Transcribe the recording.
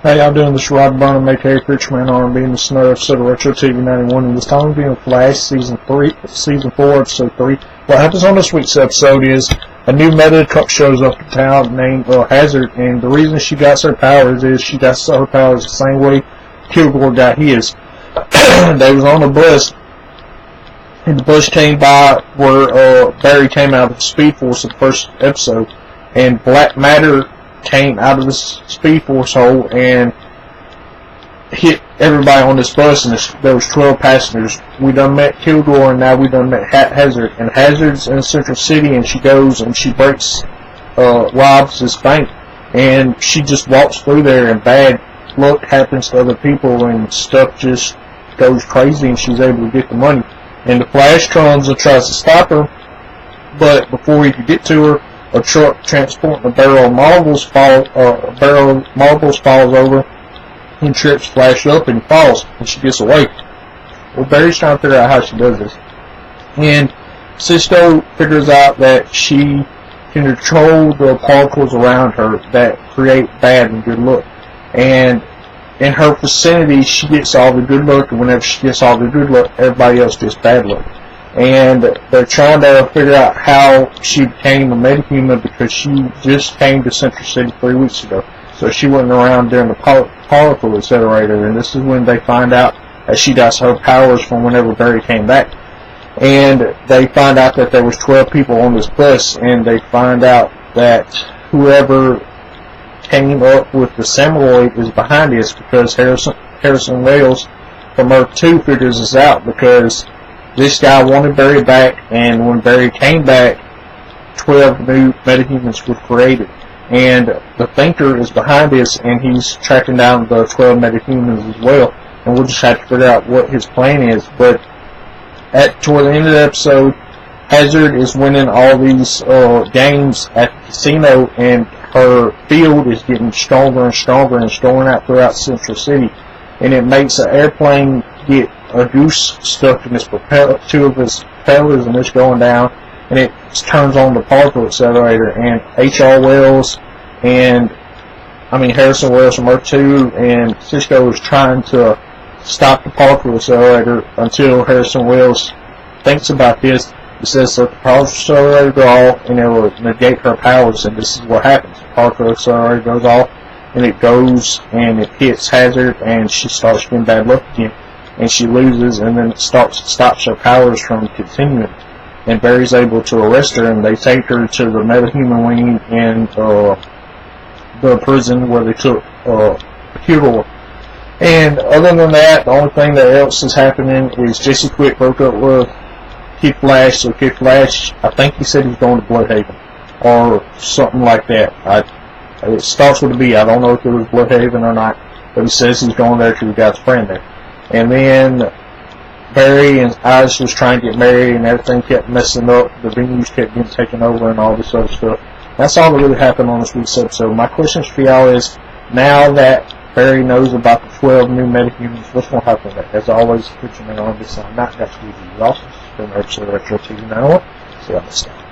Hey, y'all doing this? Rod Burnham, aka Preacher Man R&B, in the Snow episode of Retro TV 91. And this time being Flash Season 4, Episode 3. What happens on this week's episode is a new meta truck shows up in town named Hazard, and the reason she got her powers is she got her powers the same way Kilgore got his. They was on a bus, and the bus came by where Barry came out of the Speed Force in the first episode, and Black Matter came out of the Speed Force hole and hit everybody on this bus, and there was 12 passengers. We done met Kilgore, and now we done met Hazard. And Hazard's in Central City, and she goes and she robs this bank, and she just walks through there, and bad luck happens to other people, and stuff just goes crazy, and she's able to get the money. And the Flash comes and tries to stop her, but before he could get to her, a truck transporting a barrel of marbles falls over and trips Flash up and falls, and she gets away. Well, Barry's trying to figure out how she does this, and Cisco figures out that she can control the particles around her that create bad and good luck, and in her vicinity she gets all the good luck, and whenever she gets all the good luck, everybody else gets bad luck. And they're trying to figure out how she became a metahuman, because she just came to Central City 3 weeks ago. So she wasn't around during the particle accelerator, and this is when they find out that she got her powers from whenever Barry came back. And they find out that there was 12 people on this bus, and they find out that whoever came up with the Samuroid is behind this, because Harrison Wells from Earth 2 figures this out, because this guy wanted Barry back, and when Barry came back, 12 new metahumans were created. And the Thinker is behind this, and he's tracking down the 12 metahumans as well. And we'll just have to figure out what his plan is. But toward the end of the episode, Hazard is winning all these games at the casino, and her field is getting stronger and stronger and storing out throughout Central City. And it makes an airplane get a goose stuck in his two of his propellers, and it's going down, and it turns on the particle accelerator. And Harrison Wells from Earth 2 and Cisco is trying to stop the particle accelerator until Harrison Wells thinks about this. He says that the particle accelerator go off, and it will negate her powers, and this is what happens. The particle accelerator goes off, and it goes and it hits Hazard, and she starts getting bad luck again, and she loses, and then it stops her powers from continuing. And Barry's able to arrest her, and they take her to the metahuman wing in the prison where they took Kilgore. And other than that, the only thing that else is happening is Jesse Quick broke up with Kid Flash, so Kid Flash, I think he said he's going to Bloodhaven, or something like that. It starts with a B. I don't know if it was Bloodhaven or not, but he says he's going there because he got his friend there. And then Barry and Iris was trying to get married, and everything kept messing up. The venues kept getting taken over and all this other stuff. That's all that really happened on this week's episode. My questions for y'all is, now that Barry knows about the 12 new metahumans, what's going to happen with that? As always, Preacher Man on this side. Not got to be the awesome. It's been an episode of Retro TV 91. See y'all next time.